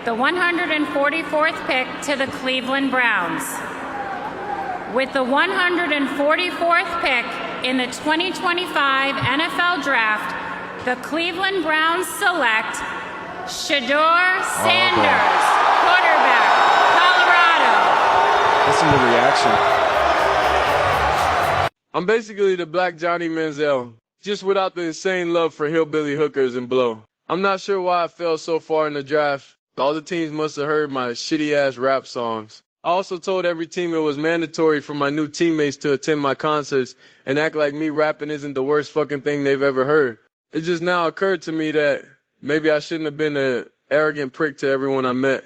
the 144th pick to the Cleveland Browns. With the 144th pick in the 2025 NFL Draft, the Cleveland Browns select Shadeur Sanders, quarterback, Colorado. Listen to the reaction. I'm basically the Black Johnny Manziel, just without the insane love for hillbilly hookers and blow. I'm not sure why I fell so far in the draft. All the teams must have heard my shitty-ass rap songs. I also told every team it was mandatory for my new teammates to attend my concerts and act like me rapping isn't the worst fucking thing they've ever heard. It just now occurred to me that maybe I shouldn't have been an arrogant prick to everyone I met.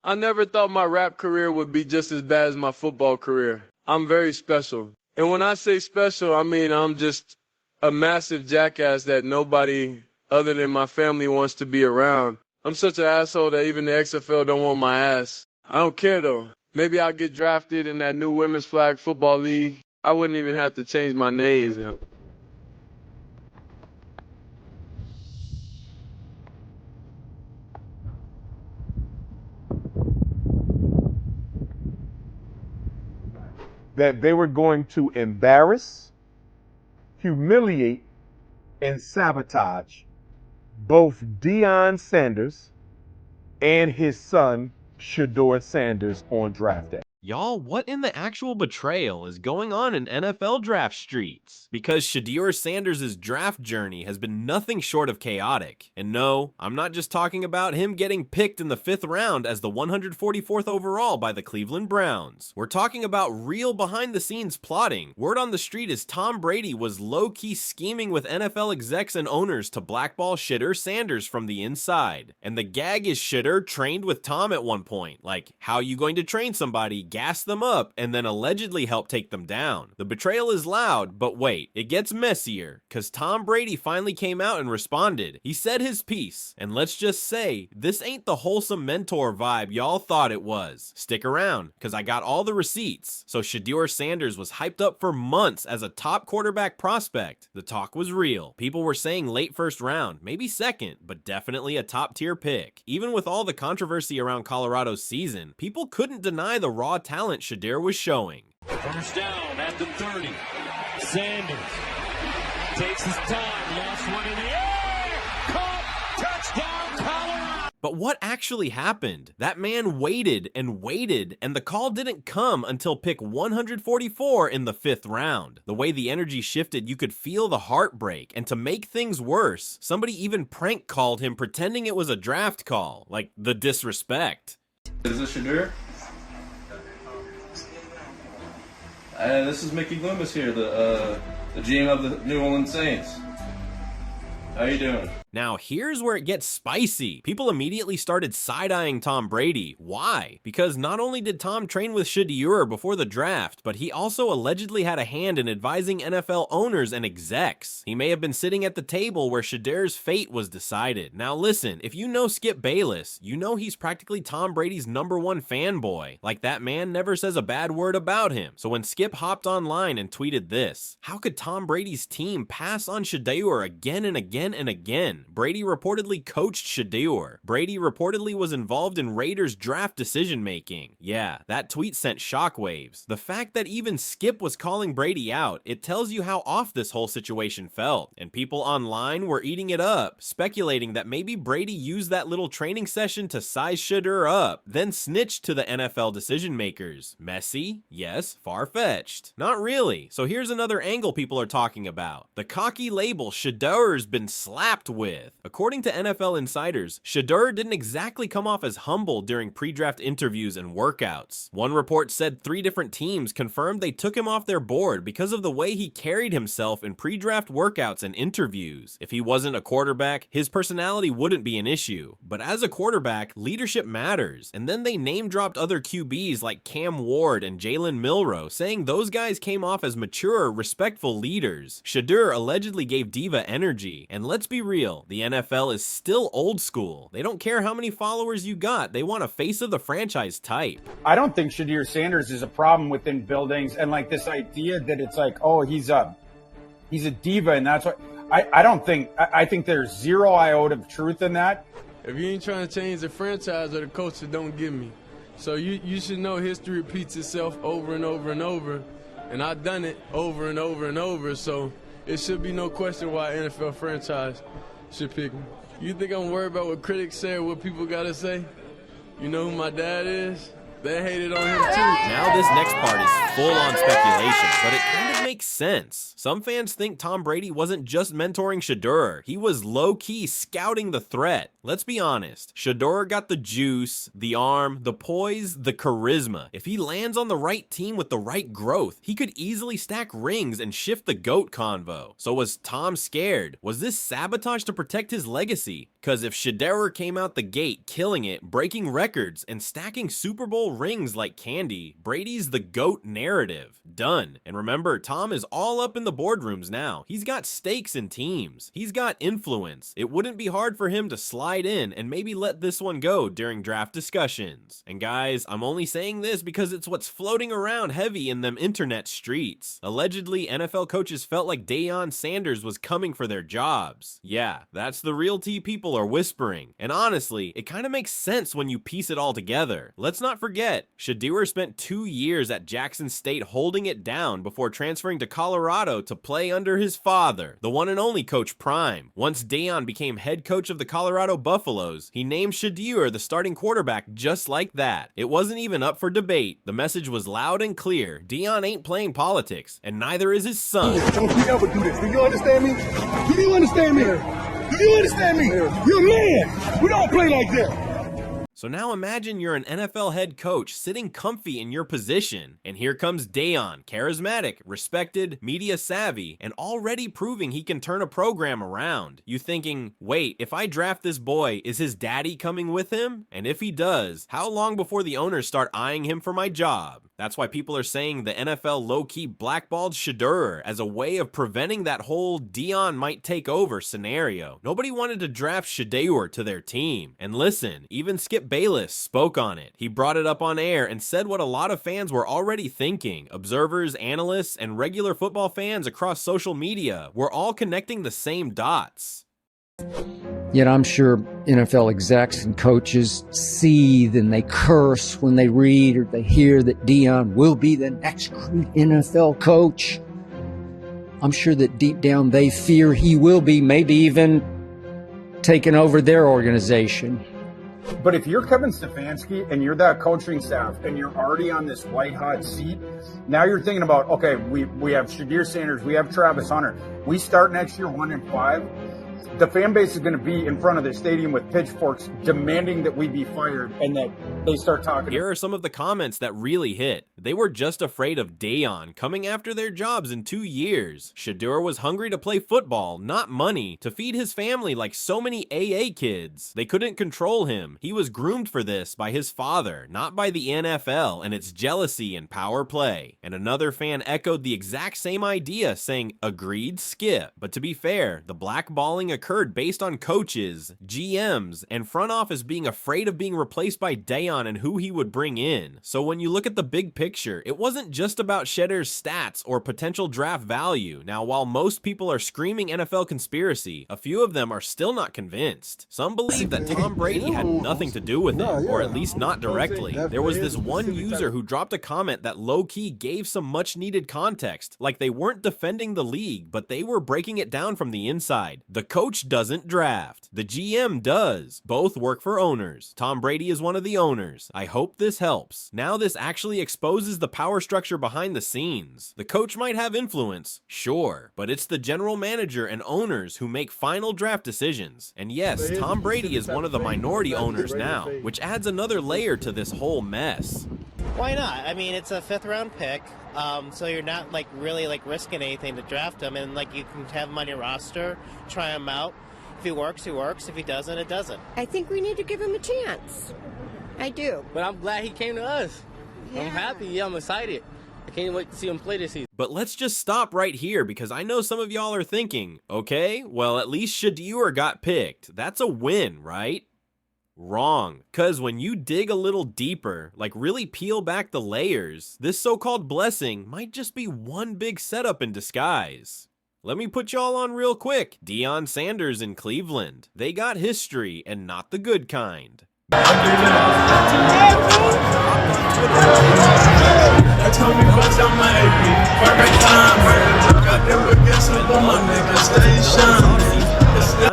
I never thought my rap career would be just as bad as my football career. I'm very special. And when I say special, I mean I'm just a massive jackass that nobody other than my family wants to be around. I'm such an asshole that even the XFL don't want my ass. I don't care though. Maybe I'll get drafted in that new women's flag football league. I wouldn't even have to change my name. That they were going to embarrass, humiliate, and sabotage both Deion Sanders and his son, Shadeur Sanders, on draft day. Y'all, what in the actual betrayal is going on in NFL draft streets? Because Shadeur Sanders' draft journey has been nothing short of chaotic. And no, I'm not just talking about him getting picked in the 5th round as the 144th overall by the Cleveland Browns. We're talking about real behind-the-scenes plotting. Word on the street is Tom Brady was low-key scheming with NFL execs and owners to blackball Shadeur Sanders from the inside. And the gag is Shadeur trained with Tom at one point. Like, how are you going to train somebody, gas them up, and then allegedly help take them down? The betrayal is loud, but wait, it gets messier, cause Tom Brady finally came out and responded. He said his piece, and let's just say, this ain't the wholesome mentor vibe y'all thought it was. Stick around, cause I got all the receipts. So Shadeur Sanders was hyped up for months as a top quarterback prospect. The talk was real. People were saying late 1st round, maybe 2nd, but definitely a top tier pick. Even with all the controversy around Colorado's season, people couldn't deny the raw talent Shadeur was showing. First down at the 30. Sanders takes his time, lost one in the air, caught, touchdown, Colorado. But what actually happened? That man waited and waited, and the call didn't come until pick 144 in the 5th round. The way the energy shifted, you could feel the heartbreak, and to make things worse, somebody even prank called him pretending it was a draft call. Like, the disrespect. Is this Shadeur? This is Mickey Loomis here, the GM of the New Orleans Saints. How you doing? Now, here's where it gets spicy. People immediately started side-eyeing Tom Brady. Why? Because not only did Tom train with Shadeur before the draft, but he also allegedly had a hand in advising NFL owners and execs. He may have been sitting at the table where Shadeur's fate was decided. Now listen, if you know Skip Bayless, you know he's practically Tom Brady's #1 fanboy. Like, that man never says a bad word about him. So when Skip hopped online and tweeted this, how could Tom Brady's team pass on Shadeur again and again and again? Brady reportedly coached Shadeur. Brady reportedly was involved in Raiders draft decision making. Yeah, that tweet sent shockwaves. The fact that even Skip was calling Brady out, it tells you how off this whole situation felt. And people online were eating it up, speculating that maybe Brady used that little training session to size Shadeur up, then snitched to the NFL decision makers. Messy? Yes. Far-fetched? Not really. So here's another angle people are talking about. The cocky label Shadeur's been slapped with. According to NFL insiders, Shadeur didn't exactly come off as humble during pre-draft interviews and workouts. One report said 3 different teams confirmed they took him off their board because of the way he carried himself in pre-draft workouts and interviews. If he wasn't a quarterback, his personality wouldn't be an issue. But as a quarterback, leadership matters. And then they name-dropped other QBs like Cam Ward and Jalen Milroe, saying those guys came off as mature, respectful leaders. Shadeur allegedly gave diva energy. And let's be real, the NFL is still old school. They don't care how many followers you got. They want a face of the franchise type. I don't think Shadeur Sanders is a problem within buildings, and like this idea that it's like, oh, he's a diva, and that's what I don't think. I think there's zero iota of truth in that. If you ain't trying to change the franchise or the culture, don't give me. So you should know history repeats itself over and over and over, and I've done it over and over and over, so it should be no question why an NFL franchise should pick me. You think I'm worried about what critics say or what people gotta say? You know who my dad is? They hated on him too. Now this next part is full on speculation, but it kind of makes sense. Some fans think Tom Brady wasn't just mentoring Shadeur, he was low-key scouting the threat. Let's be honest, Shadeur got the juice, the arm, the poise, the charisma. If he lands on the right team with the right growth, he could easily stack rings and shift the GOAT convo. So was Tom scared? Was this sabotage to protect his legacy? Cause if Shadeur came out the gate killing it, breaking records, and stacking Super Bowl rings like candy, Brady's the GOAT narrative. Done. And remember, Tom is all up in the boardrooms now. He's got stakes in teams. He's got influence. It wouldn't be hard for him to slide in and maybe let this one go during draft discussions. And guys, I'm only saying this because it's what's floating around heavy in them internet streets. Allegedly, NFL coaches felt like Shadeur Sanders was coming for their jobs. Yeah, that's the real tea people are whispering. And honestly, it kind of makes sense when you piece it all together. Let's not forget, Shadeur spent 2 years at Jackson State holding it down before transferring to Colorado to play under his father, the one and only Coach Prime. Once Shadeur became head coach of the Colorado Buffaloes, he named Shadeur the starting quarterback just like that. It wasn't even up for debate. The message was loud and clear. Shadeur ain't playing politics, and neither is his son. Don't you ever do this. Do you understand me? Do you understand me? Do you understand me? You're a man. We don't play like that. So now imagine you're an NFL head coach sitting comfy in your position, and here comes Shadeur, charismatic, respected, media savvy, and already proving he can turn a program around. You thinking, wait, if I draft this boy, is his daddy coming with him? And if he does, how long before the owners start eyeing him for my job? That's why people are saying the NFL low-key blackballed Shadeur as a way of preventing that whole Dion might take over scenario. Nobody wanted to draft Shadeur to their team. And listen, even Skip Bayless spoke on it. He brought it up on air and said what a lot of fans were already thinking. Observers, analysts, and regular football fans across social media were all connecting the same dots. Yet I'm sure NFL execs and coaches seethe and they curse when they read or they hear that Dion will be the next great NFL coach. I'm sure that deep down they fear he will be, maybe even taking over their organization. But if you're Kevin Stefanski and you're that coaching staff and you're already on this white hot seat, now you're thinking about, okay, we have Shadeur Sanders, we have Travis Hunter. We start next year 1-5. The fan base is going to be in front of the stadium with pitchforks demanding that we be fired and that they start talking. Here are some of the comments that really hit. They were just afraid of Shadeur coming after their jobs in 2 years. Shadeur was hungry to play football, not money, to feed his family like so many AA kids. They couldn't control him. He was groomed for this by his father, not by the NFL and its jealousy and power play. And another fan echoed the exact same idea, saying, agreed, Skip. But to be fair, the blackballing occurred based on coaches, GMs, and front office being afraid of being replaced by Shadeur and who he would bring in. So when you look at the big picture, it wasn't just about Shadeur's stats or potential draft value. Now, while most people are screaming NFL conspiracy, a few of them are still not convinced. Some believe that Tom Brady had nothing to do with it, or at least not directly. There was this one user who dropped a comment that low-key gave some much-needed context, like they weren't defending the league, but they were breaking it down from the inside. The coach doesn't draft. The GM does. Both work for owners. Tom Brady is one of the owners. I hope this helps. Now this actually exposes the power structure behind the scenes. The coach might have influence, sure, but it's the general manager and owners who make final draft decisions. And yes, Tom Brady is one of the minority owners now, which adds another layer to this whole mess. Why not? I mean, it's a 5th round pick, so you're not really risking anything to draft him, and you can have him on your roster, try him out. If he works, he works. If he doesn't, it doesn't. I think we need to give him a chance. I do. But I'm glad he came to us. Yeah. I'm happy. Yeah, I'm excited. I can't wait to see him play this season. But let's just stop right here because I know some of y'all are thinking, okay, well, at least Shadeur got picked. That's a win, right? Wrong. Cause when you dig a little deeper, really peel back the layers, this so-called blessing might just be one big setup in disguise. Let me put y'all on real quick. Shadeur Sanders in Cleveland. They got history and not the good kind. I'm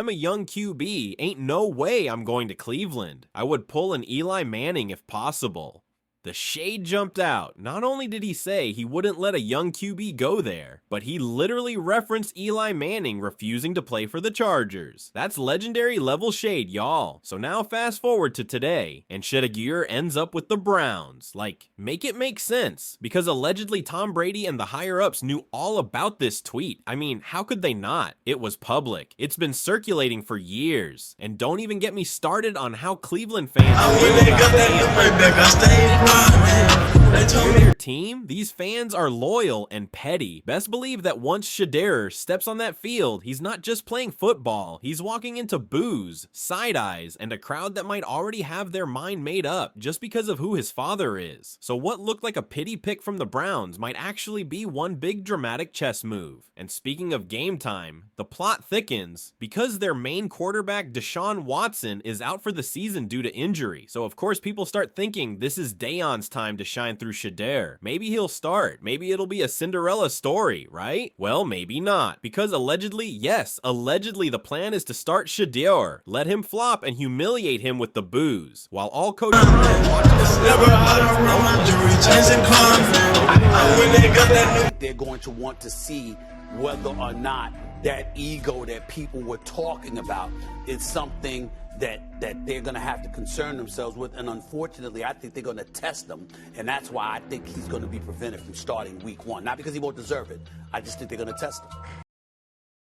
a young QB. Ain't no way I'm going to Cleveland. I would pull an Eli Manning if possible. The shade jumped out. Not only did he say he wouldn't let a young QB go there, but he literally referenced Eli Manning refusing to play for the Chargers. That's legendary level shade, y'all. So now fast forward to today, and Shadeur ends up with the Browns. Like, make it make sense, because allegedly Tom Brady and the higher-ups knew all about this tweet. I mean, how could they not? It was public. It's been circulating for years. And don't even get me started on how Cleveland fans feel about their team. These fans are loyal and petty. Best believe that once Shadeur steps on that field, he's not just playing football, he's walking into boos, side eyes, and a crowd that might already have their mind made up just because of who his father is. So what looked like a pity pick from the Browns might actually be one big dramatic chess move. And speaking of game time, the plot thickens because their main quarterback Deshaun Watson is out for the season due to injury. So of course people start thinking this is Deion's time to shine through Shadeur. Maybe he'll start. Maybe it'll be a Cinderella story, right? Well, maybe not. Because allegedly, yes, allegedly the plan is to start Shadeur, let him flop and humiliate him with the boos, while all coaches they're going to want to see whether or not that ego that people were talking about is something that they're going to have to concern themselves with. And unfortunately, I think they're going to test them. And that's why I think he's going to be prevented from starting week 1. Not because he won't deserve it. I just think they're going to test him.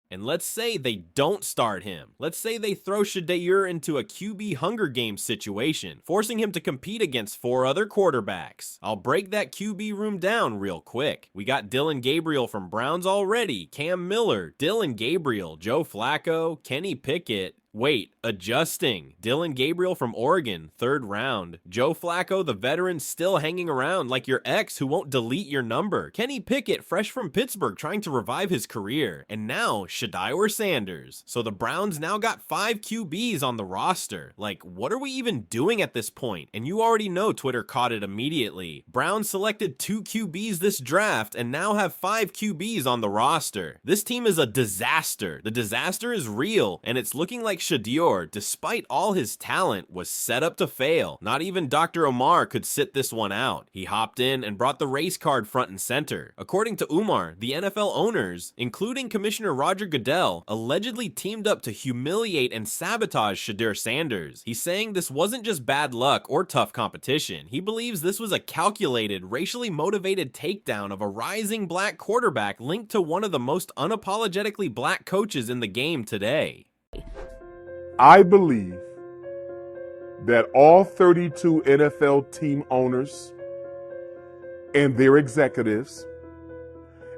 And let's say they don't start him. Let's say they throw Shadeur into a QB Hunger Games situation, forcing him to compete against 4 other quarterbacks. I'll break that QB room down real quick. We got Dillon Gabriel from Browns already, Cam Miller, Dillon Gabriel, Joe Flacco, Kenny Pickett. Wait, adjusting. Dillon Gabriel from Oregon, 3rd round. Joe Flacco, the veteran, still hanging around like your ex who won't delete your number. Kenny Pickett, fresh from Pittsburgh, trying to revive his career. And now, Shadeur Sanders. So the Browns now got 5 QBs on the roster. Like, what are we even doing at this point? And you already know Twitter caught it immediately. Browns selected 2 QBs this draft and now have 5 QBs on the roster. This team is a disaster. The disaster is real, and it's looking like Shadeur, despite all his talent, was set up to fail. Not even Dr. Umar could sit this one out. He hopped in and brought the race card front and center. According to Umar, the NFL owners, including Commissioner Roger Goodell, allegedly teamed up to humiliate and sabotage Shadeur Sanders. He's saying this wasn't just bad luck or tough competition. He believes this was a calculated, racially motivated takedown of a rising black quarterback linked to one of the most unapologetically black coaches in the game today. I believe that all 32 NFL team owners and their executives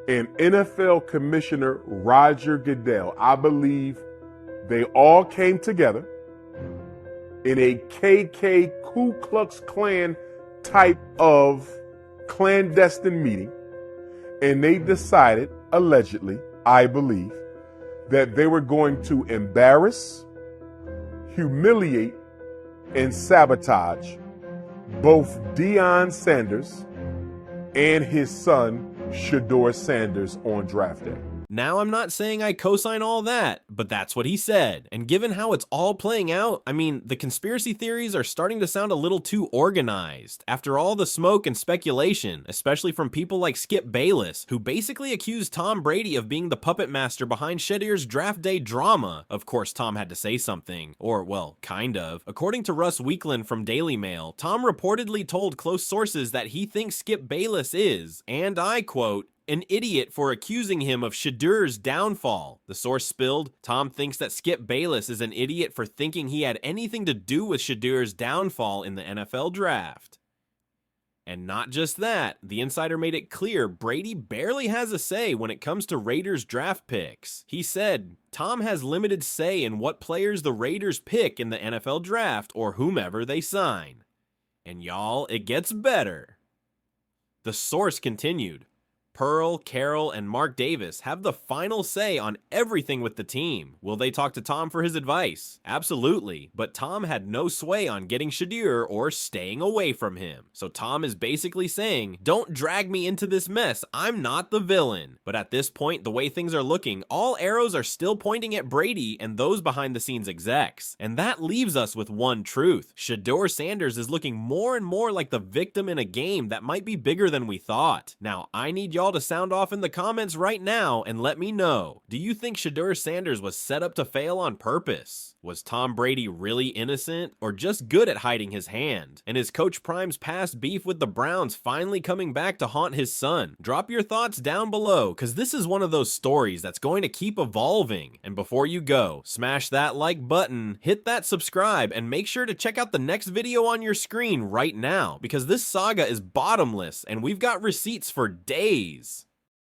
and NFL Commissioner Roger Goodell, I believe they all came together in a KK Ku Klux Klan type of clandestine meeting, and they decided, allegedly, I believe, that they were going to embarrass, humiliate, and sabotage both Shadeur Sanders and his son, Shadeur Sanders, on draft day. Now, I'm not saying I co-sign all that, but that's what he said. And given how it's all playing out, I mean, the conspiracy theories are starting to sound a little too organized. After all the smoke and speculation, especially from people like Skip Bayless, who basically accused Tom Brady of being the puppet master behind Shadeur's draft day drama. Of course, Tom had to say something. Or, well, kind of. According to Russ Weekland from Daily Mail, Tom reportedly told close sources that he thinks Skip Bayless is, and I quote, an idiot for accusing him of Shadeur's downfall. The source spilled, Tom thinks that Skip Bayless is an idiot for thinking he had anything to do with Shadeur's downfall in the NFL draft. And not just that, the insider made it clear Brady barely has a say when it comes to Raiders draft picks. He said, Tom has limited say in what players the Raiders pick in the NFL draft or whomever they sign. And y'all, it gets better. The source continued, Pearl, Carroll, and Mark Davis have the final say on everything with the team. Will they talk to Tom for his advice? Absolutely, but Tom had no sway on getting Shadeur or staying away from him. So Tom is basically saying, don't drag me into this mess, I'm not the villain. But at this point, the way things are looking, all arrows are still pointing at Brady and those behind the scenes execs. And that leaves us with one truth. Shadeur Sanders is looking more and more like the victim in a game that might be bigger than we thought. Now, I need y'all to sound off in the comments right now and let me know. Do you think Shadeur Sanders was set up to fail on purpose? Was Tom Brady really innocent or just good at hiding his hand? And is Coach Prime's past beef with the Browns finally coming back to haunt his son? Drop your thoughts down below, because this is one of those stories that's going to keep evolving. And before you go, smash that like button, hit that subscribe, and make sure to check out the next video on your screen right now, because this saga is bottomless and we've got receipts for days.